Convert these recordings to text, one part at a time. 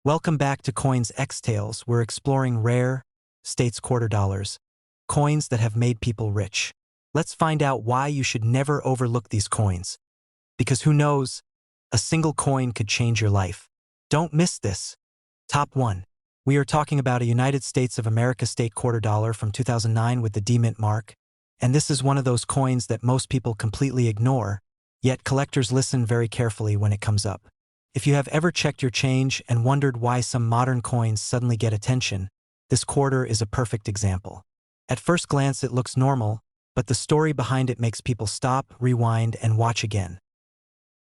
Welcome back to Coins X Tales. We're exploring rare states quarter dollars, coins that have made people rich. Let's find out why you should never overlook these coins. Because who knows, a single coin could change your life. Don't miss this. Top 1. We are talking about a United States of America state quarter dollar from 2009 with the D mint mark, and this is one of those coins that most people completely ignore, yet collectors listen very carefully when it comes up. If you have ever checked your change and wondered why some modern coins suddenly get attention, this quarter is a perfect example. At first glance it looks normal, but the story behind it makes people stop, rewind, and watch again.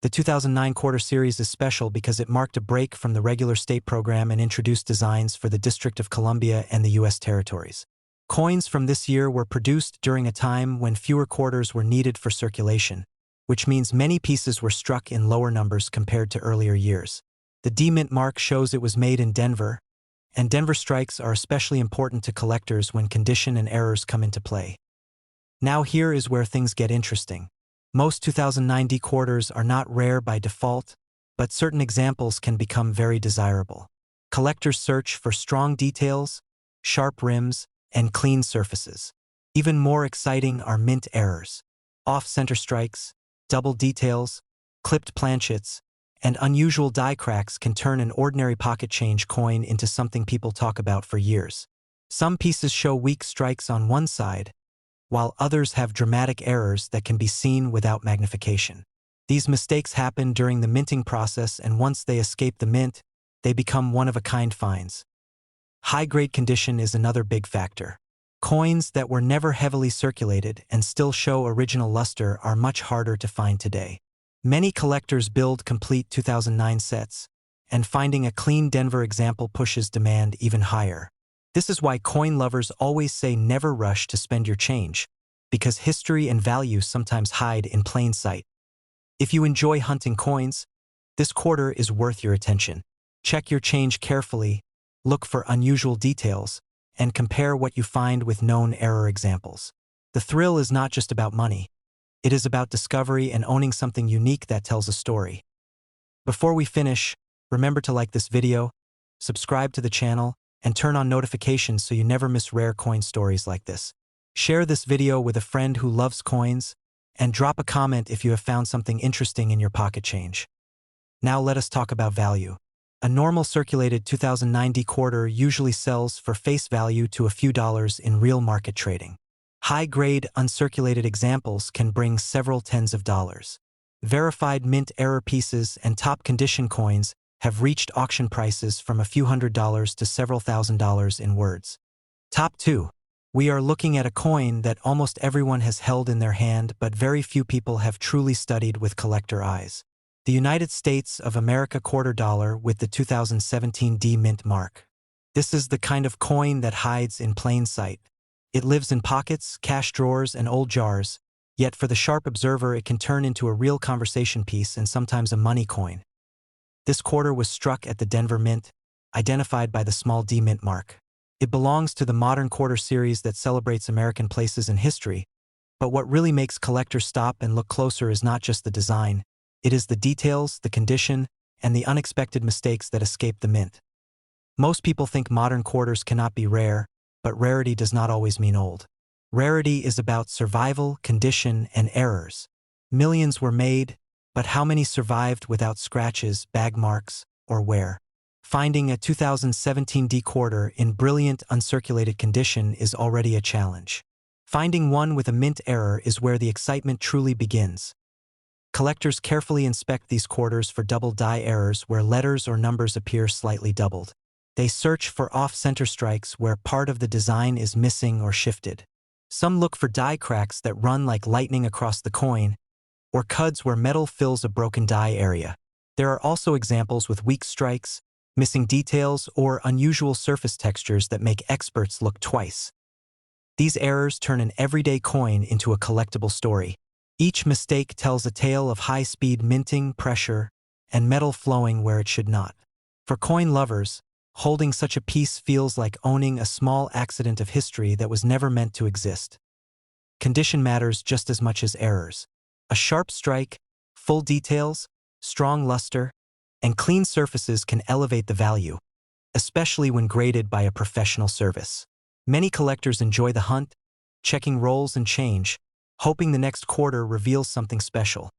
The 2009 quarter series is special because it marked a break from the regular state program and introduced designs for the District of Columbia and the U.S. territories. Coins from this year were produced during a time when fewer quarters were needed for circulation, which means many pieces were struck in lower numbers compared to earlier years. The D mint mark shows it was made in Denver, and Denver strikes are especially important to collectors when condition and errors come into play. Now here is where things get interesting. Most 2009 D quarters are not rare by default, but certain examples can become very desirable. Collectors search for strong details, sharp rims, and clean surfaces. Even more exciting are mint errors. Off-center strikes, double details, clipped planchets, and unusual die cracks can turn an ordinary pocket change coin into something people talk about for years. Some pieces show weak strikes on one side, while others have dramatic errors that can be seen without magnification. These mistakes happen during the minting process, and once they escape the mint, they become one-of-a-kind finds. High-grade condition is another big factor. Coins that were never heavily circulated and still show original luster are much harder to find today. Many collectors build complete 2009 sets, and finding a clean Denver example pushes demand even higher. This is why coin lovers always say never rush to spend your change, because history and value sometimes hide in plain sight. If you enjoy hunting coins, this quarter is worth your attention. Check your change carefully, look for unusual details, and compare what you find with known error examples. The thrill is not just about money. It is about discovery and owning something unique that tells a story. Before we finish, remember to like this video, subscribe to the channel, and turn on notifications so you never miss rare coin stories like this. Share this video with a friend who loves coins, and drop a comment if you have found something interesting in your pocket change. Now let us talk about value. A normal circulated 2009 D quarter usually sells for face value to a few dollars in real market trading. High-grade, uncirculated examples can bring several tens of dollars. Verified mint error pieces and top condition coins have reached auction prices from a few $100s to several $1,000s in words. Top 2. We are looking at a coin that almost everyone has held in their hand, but very few people have truly studied with collector eyes. The United States of America quarter dollar with the 2017 D mint mark. This is the kind of coin that hides in plain sight. It lives in pockets, cash drawers, and old jars, yet for the sharp observer it can turn into a real conversation piece and sometimes a money coin. This quarter was struck at the Denver Mint, identified by the small D mint mark. It belongs to the modern quarter series that celebrates American places in history, but what really makes collectors stop and look closer is not just the design. It is the details, the condition, and the unexpected mistakes that escape the mint. Most people think modern quarters cannot be rare, but rarity does not always mean old. Rarity is about survival, condition, and errors. Millions were made, but how many survived without scratches, bag marks, or wear? Finding a 2017 D quarter in brilliant, uncirculated condition is already a challenge. Finding one with a mint error is where the excitement truly begins. Collectors carefully inspect these quarters for double die errors where letters or numbers appear slightly doubled. They search for off-center strikes where part of the design is missing or shifted. Some look for die cracks that run like lightning across the coin, or cuds where metal fills a broken die area. There are also examples with weak strikes, missing details, or unusual surface textures that make experts look twice. These errors turn an everyday coin into a collectible story. Each mistake tells a tale of high-speed minting, pressure, and metal flowing where it should not. For coin lovers, holding such a piece feels like owning a small accident of history that was never meant to exist. Condition matters just as much as errors. A sharp strike, full details, strong luster, and clean surfaces can elevate the value. especially when graded by a professional service. Many collectors enjoy the hunt, checking rolls and change, hoping the next quarter reveals something special.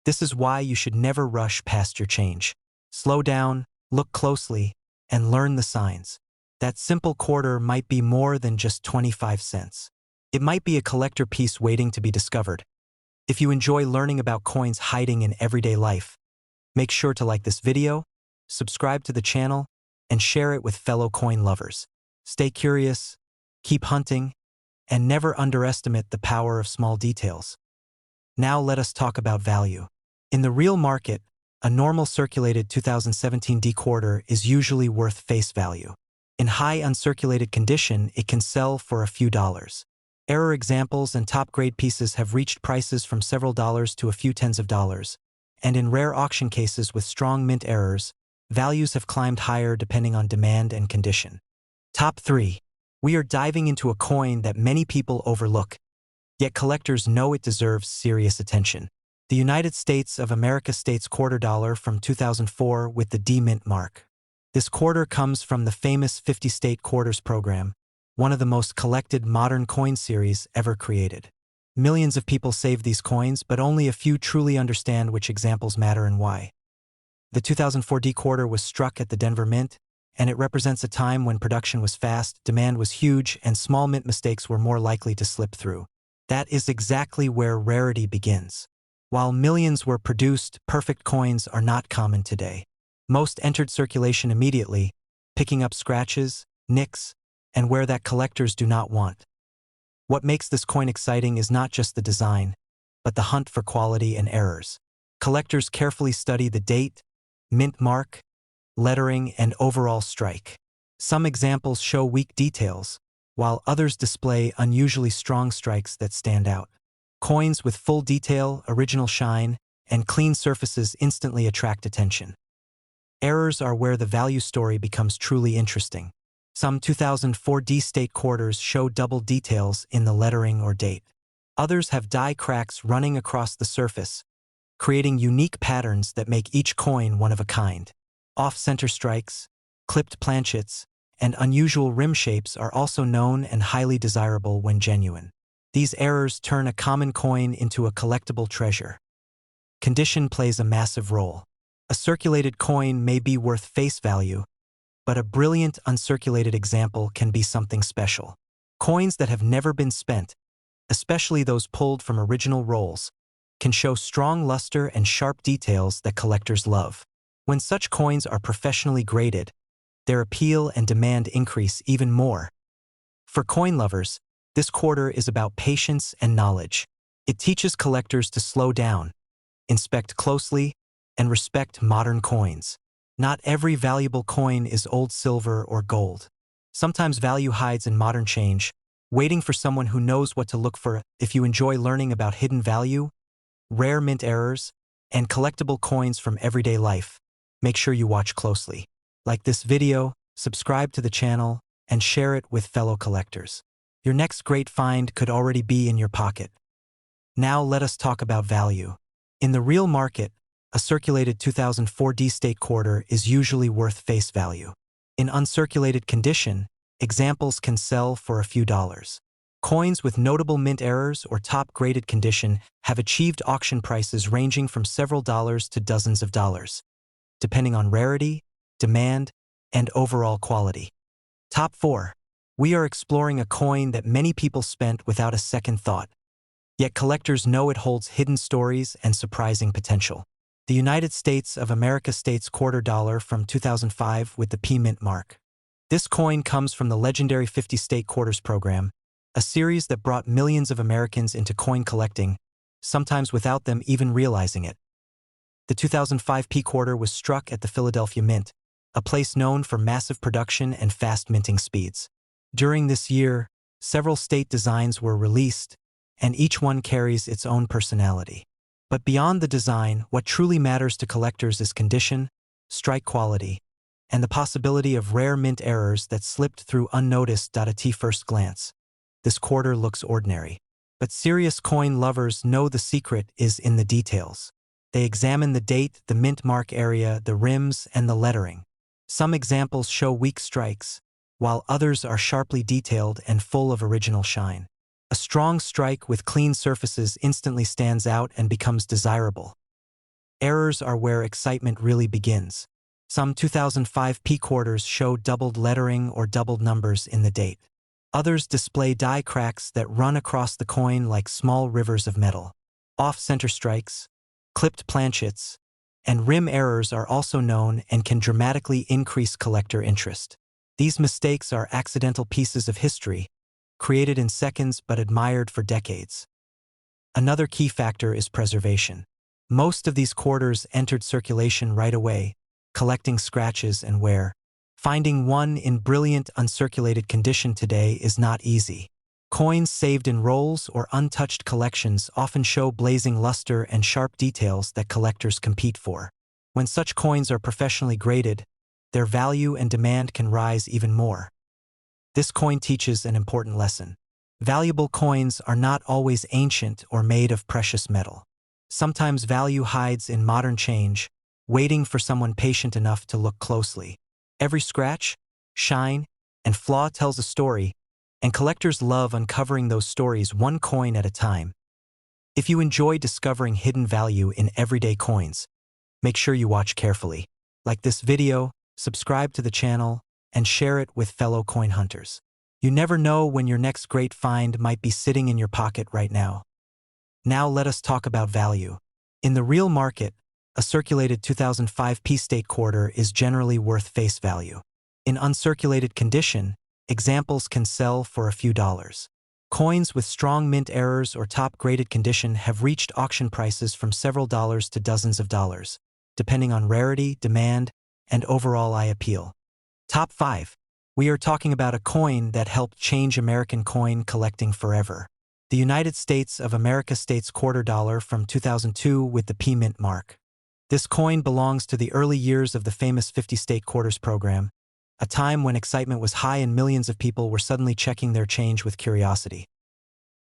This is why you should never rush past your change. Slow down, look closely, and learn the signs. That simple quarter might be more than just 25 cents. It might be a collector piece waiting to be discovered. If you enjoy learning about coins hiding in everyday life, make sure to like this video, subscribe to the channel, and share it with fellow coin lovers. Stay curious, keep hunting, and never underestimate the power of small details. Now let us talk about value. In the real market, a normal circulated 2017 D quarter is usually worth face value. In high uncirculated condition, it can sell for a few dollars. Error examples and top-grade pieces have reached prices from several dollars to a few tens of dollars. And in rare auction cases with strong mint errors, values have climbed higher depending on demand and condition. Top 3. We are diving into a coin that many people overlook, yet collectors know it deserves serious attention. The United States of America States quarter dollar from 2004 with the D mint mark. This quarter comes from the famous 50-state quarters program, one of the most collected modern coin series ever created. Millions of people save these coins, but only a few truly understand which examples matter and why. The 2004 D quarter was struck at the Denver Mint, and it represents a time when production was fast, demand was huge, and small mint mistakes were more likely to slip through. That is exactly where rarity begins. While millions were produced, perfect coins are not common today. Most entered circulation immediately, picking up scratches, nicks, and where that collectors do not want. What makes this coin exciting is not just the design, but the hunt for quality and errors. Collectors carefully study the date, mint mark, lettering, and overall strike. Some examples show weak details, while others display unusually strong strikes that stand out. Coins with full detail, original shine, and clean surfaces instantly attract attention. Errors are where the value story becomes truly interesting. Some 2004 D state quarters show double details in the lettering or date. Others have die cracks running across the surface, creating unique patterns that make each coin one of a kind. Off-center strikes, clipped planchets, and unusual rim shapes are also known and highly desirable when genuine. These errors turn a common coin into a collectible treasure. Condition plays a massive role. A circulated coin may be worth face value, but a brilliant uncirculated example can be something special. Coins that have never been spent, especially those pulled from original rolls, can show strong luster and sharp details that collectors love. When such coins are professionally graded, their appeal and demand increase even more. For coin lovers, this quarter is about patience and knowledge. It teaches collectors to slow down, inspect closely, and respect modern coins. Not every valuable coin is old silver or gold. Sometimes value hides in modern change, waiting for someone who knows what to look for. If you enjoy learning about hidden value, rare mint errors, and collectible coins from everyday life, make sure you watch closely. Like this video, subscribe to the channel, and share it with fellow collectors. Your next great find could already be in your pocket. Now let us talk about value. In the real market, a circulated 2004 D state quarter is usually worth face value. In uncirculated condition, examples can sell for a few dollars. Coins with notable mint errors or top-graded condition have achieved auction prices ranging from several dollars to dozens of dollars, depending on rarity, demand, and overall quality. Top 4. We are exploring a coin that many people spent without a second thought, yet collectors know it holds hidden stories and surprising potential. The United States of America States quarter dollar from 2005 with the P mint mark. This coin comes from the legendary 50-state quarters program, a series that brought millions of Americans into coin collecting, sometimes without them even realizing it. The 2005 P quarter was struck at the Philadelphia Mint, a place known for massive production and fast minting speeds. During this year, several state designs were released, and each one carries its own personality. But beyond the design, what truly matters to collectors is condition, strike quality, and the possibility of rare mint errors that slipped through unnoticed at first glance. This quarter looks ordinary, but serious coin lovers know the secret is in the details. They examine the date, the mint mark area, the rims, and the lettering. Some examples show weak strikes, while others are sharply detailed and full of original shine. A strong strike with clean surfaces instantly stands out and becomes desirable. Errors are where excitement really begins. Some 2005 P quarters show doubled lettering or doubled numbers in the date. Others display die cracks that run across the coin like small rivers of metal. Off-center strikes, clipped planchets, and rim errors are also known and can dramatically increase collector interest. These mistakes are accidental pieces of history, created in seconds but admired for decades. Another key factor is preservation. Most of these quarters entered circulation right away, collecting scratches and wear. Finding one in brilliant uncirculated condition today is not easy. Coins saved in rolls or untouched collections often show blazing luster and sharp details that collectors compete for. When such coins are professionally graded, their value and demand can rise even more. This coin teaches an important lesson. Valuable coins are not always ancient or made of precious metal. Sometimes value hides in modern change, waiting for someone patient enough to look closely. Every scratch, shine, and flaw tells a story, and collectors love uncovering those stories one coin at a time. If you enjoy discovering hidden value in everyday coins, make sure you watch carefully. Like this video, subscribe to the channel, and share it with fellow coin hunters. You never know when your next great find might be sitting in your pocket right now. Now let us talk about value. In the real market, a circulated 2005 P state quarter is generally worth face value. In uncirculated condition, examples can sell for a few dollars. Coins with strong mint errors or top-graded condition have reached auction prices from several dollars to dozens of dollars, depending on rarity, demand, and overall eye appeal. Top 5. We are talking about a coin that helped change American coin collecting forever. The United States of America States quarter dollar from 2002 with the P mint mark. This coin belongs to the early years of the famous 50-state quarters program, a time when excitement was high and millions of people were suddenly checking their change with curiosity.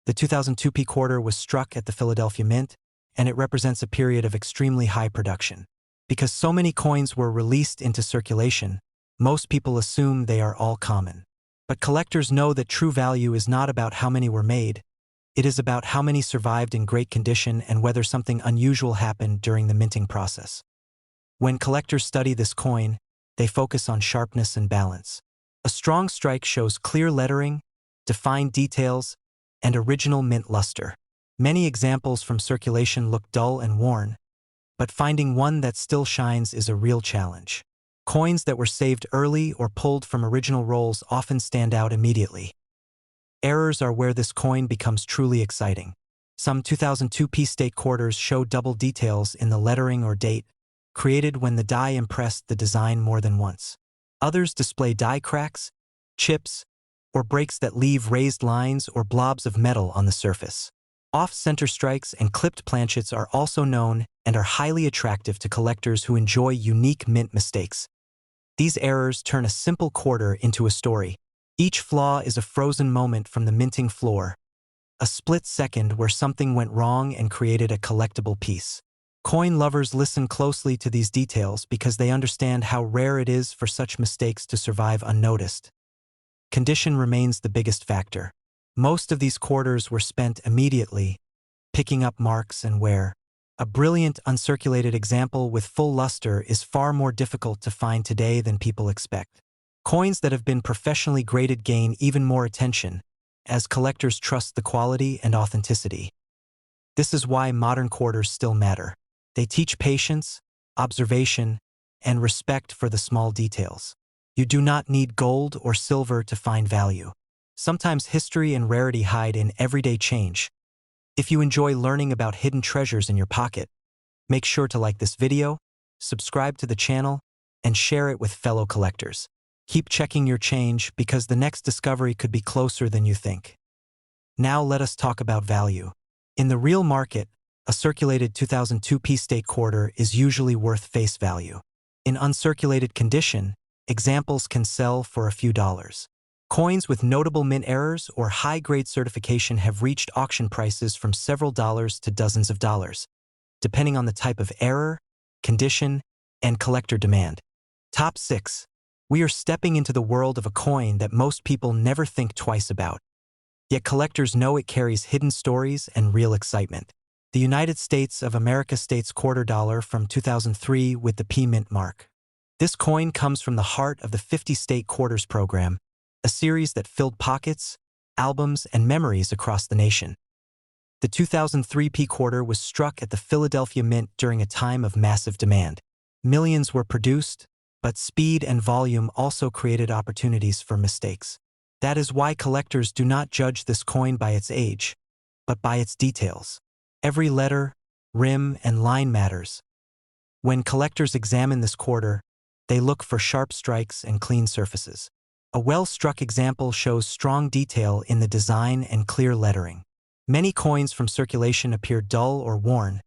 The 2002 P quarter was struck at the Philadelphia Mint, and it represents a period of extremely high production. Because so many coins were released into circulation, most people assume they are all common. But collectors know that true value is not about how many were made. It is about how many survived in great condition and whether something unusual happened during the minting process. When collectors study this coin, they focus on sharpness and balance. A strong strike shows clear lettering, defined details, and original mint luster. Many examples from circulation look dull and worn, but finding one that still shines is a real challenge. Coins that were saved early or pulled from original rolls often stand out immediately. Errors are where this coin becomes truly exciting. Some 2002 P state quarters show double details in the lettering or date, created when the die impressed the design more than once. Others display die cracks, chips, or breaks that leave raised lines or blobs of metal on the surface. Off-center strikes and clipped planchets are also known and are highly attractive to collectors who enjoy unique mint mistakes. These errors turn a simple quarter into a story. Each flaw is a frozen moment from the minting floor, a split second where something went wrong and created a collectible piece. Coin lovers listen closely to these details because they understand how rare it is for such mistakes to survive unnoticed. Condition remains the biggest factor. Most of these quarters were spent immediately, picking up marks and wear. A brilliant uncirculated example with full luster is far more difficult to find today than people expect. Coins that have been professionally graded gain even more attention, as collectors trust the quality and authenticity. This is why modern quarters still matter. They teach patience, observation, and respect for the small details. You do not need gold or silver to find value. Sometimes history and rarity hide in everyday change. If you enjoy learning about hidden treasures in your pocket, make sure to like this video, subscribe to the channel, and share it with fellow collectors. Keep checking your change because the next discovery could be closer than you think. Now let us talk about value. In the real market, a circulated 2002 P state quarter is usually worth face value. In uncirculated condition, examples can sell for a few dollars. Coins with notable mint errors or high-grade certification have reached auction prices from several dollars to dozens of dollars, depending on the type of error, condition, and collector demand. Top 6. We are stepping into the world of a coin that most people never think twice about. Yet collectors know it carries hidden stories and real excitement. The United States of America States quarter dollar from 2003 with the P mint mark. This coin comes from the heart of the 50-state quarters program, a series that filled pockets, albums, and memories across the nation. The 2003 P quarter was struck at the Philadelphia Mint during a time of massive demand. Millions were produced, but speed and volume also created opportunities for mistakes. That is why collectors do not judge this coin by its age, but by its details. Every letter, rim, and line matters. When collectors examine this quarter, they look for sharp strikes and clean surfaces. A well-struck example shows strong detail in the design and clear lettering. Many coins from circulation appear dull or worn,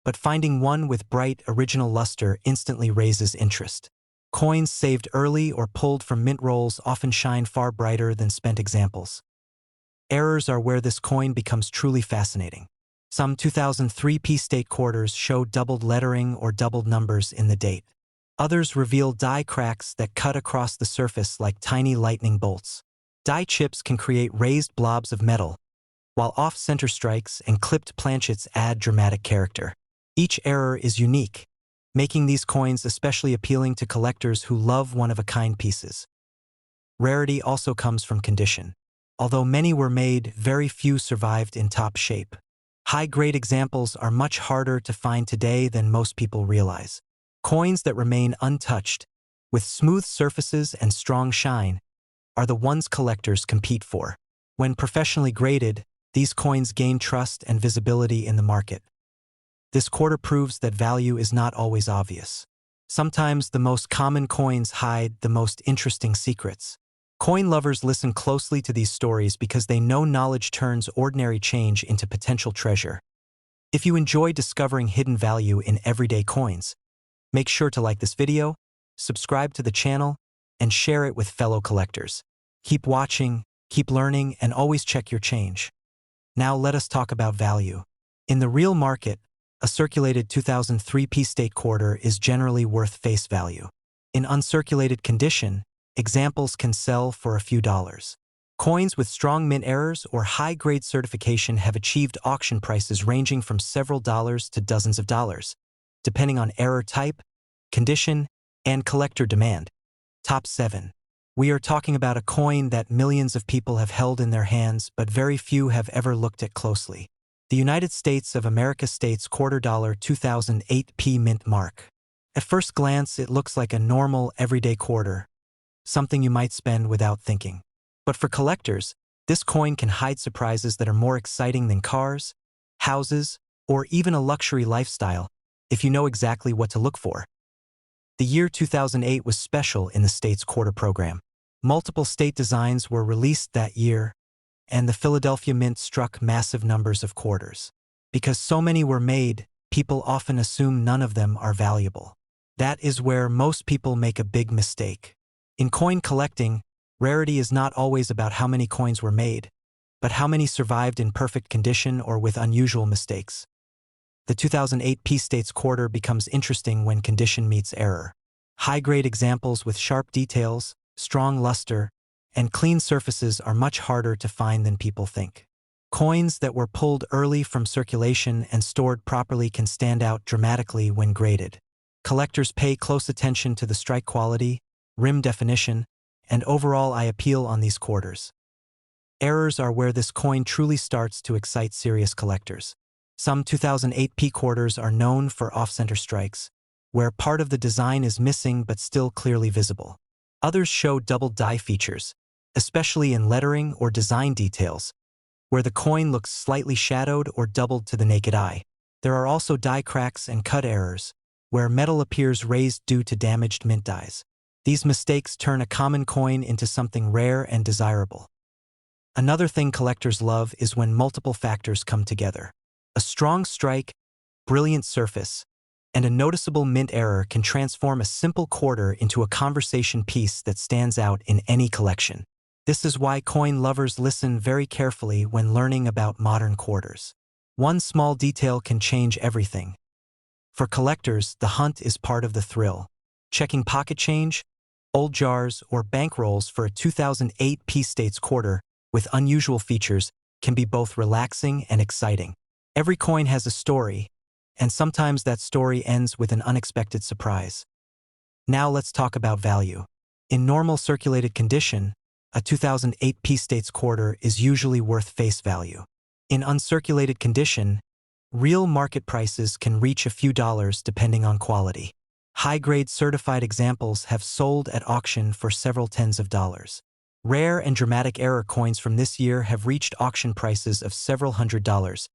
but finding one with bright, original luster instantly raises interest. Coins saved early or pulled from mint rolls often shine far brighter than spent examples. Errors are where this coin becomes truly fascinating. Some 2003 P state quarters show doubled lettering or doubled numbers in the date. Others reveal die cracks that cut across the surface like tiny lightning bolts. Die chips can create raised blobs of metal, while off-center strikes and clipped planchets add dramatic character. Each error is unique, making these coins especially appealing to collectors who love one-of-a-kind pieces. Rarity also comes from condition. Although many were made, very few survived in top shape. High-grade examples are much harder to find today than most people realize. Coins that remain untouched, with smooth surfaces and strong shine, are the ones collectors compete for. When professionally graded, these coins gain trust and visibility in the market. This quarter proves that value is not always obvious. Sometimes the most common coins hide the most interesting secrets. Coin lovers listen closely to these stories because they know knowledge turns ordinary change into potential treasure. If you enjoy discovering hidden value in everyday coins, make sure to like this video, subscribe to the channel, and share it with fellow collectors. Keep watching, keep learning, and always check your change. Now let us talk about value. In the real market, a circulated 2003 P state quarter is generally worth face value. In uncirculated condition, examples can sell for a few dollars. Coins with strong mint errors or high-grade certification have achieved auction prices ranging from several dollars to dozens of dollars, depending on error type, condition, and collector demand. Top 7. We are talking about a coin that millions of people have held in their hands, but very few have ever looked at closely. The United States of America States quarter dollar 2008 P mint mark. At first glance, it looks like a normal, everyday quarter, something you might spend without thinking. But for collectors, this coin can hide surprises that are more exciting than cars, houses, or even a luxury lifestyle, if you know exactly what to look for. The year 2008 was special in the state's quarter program. Multiple state designs were released that year, and the Philadelphia Mint struck massive numbers of quarters. Because so many were made, people often assume none of them are valuable. That is where most people make a big mistake. In coin collecting, rarity is not always about how many coins were made, but how many survived in perfect condition or with unusual mistakes. The 2008 P States quarter becomes interesting when condition meets error. High-grade examples with sharp details, strong luster, and clean surfaces are much harder to find than people think. Coins that were pulled early from circulation and stored properly can stand out dramatically when graded. Collectors pay close attention to the strike quality, rim definition, and overall eye appeal on these quarters. Errors are where this coin truly starts to excite serious collectors. Some 2008 P quarters are known for off-center strikes, where part of the design is missing but still clearly visible. Others show double die features, especially in lettering or design details, where the coin looks slightly shadowed or doubled to the naked eye. There are also die cracks and cut errors, where metal appears raised due to damaged mint dies. These mistakes turn a common coin into something rare and desirable. Another thing collectors love is when multiple factors come together. A strong strike, brilliant surface, and a noticeable mint error can transform a simple quarter into a conversation piece that stands out in any collection. This is why coin lovers listen very carefully when learning about modern quarters. One small detail can change everything. For collectors, the hunt is part of the thrill. Checking pocket change, Old jars or bankrolls for a 2008 Peace States quarter with unusual features can be both relaxing and exciting. Every coin has a story, and sometimes that story ends with an unexpected surprise. Now let's talk about value. In normal circulated condition, a 2008 Peace States quarter is usually worth face value. In uncirculated condition, real market prices can reach a few dollars depending on quality. High-grade certified examples have sold at auction for several tens of dollars. Rare and dramatic error coins from this year have reached auction prices of several $100s,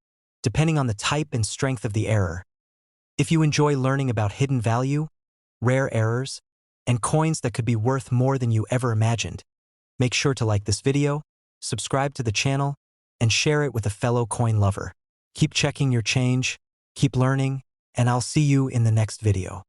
depending on the type and strength of the error. If you enjoy learning about hidden value, rare errors, and coins that could be worth more than you ever imagined, make sure to like this video, subscribe to the channel, and share it with a fellow coin lover. Keep checking your change, keep learning, and I'll see you in the next video.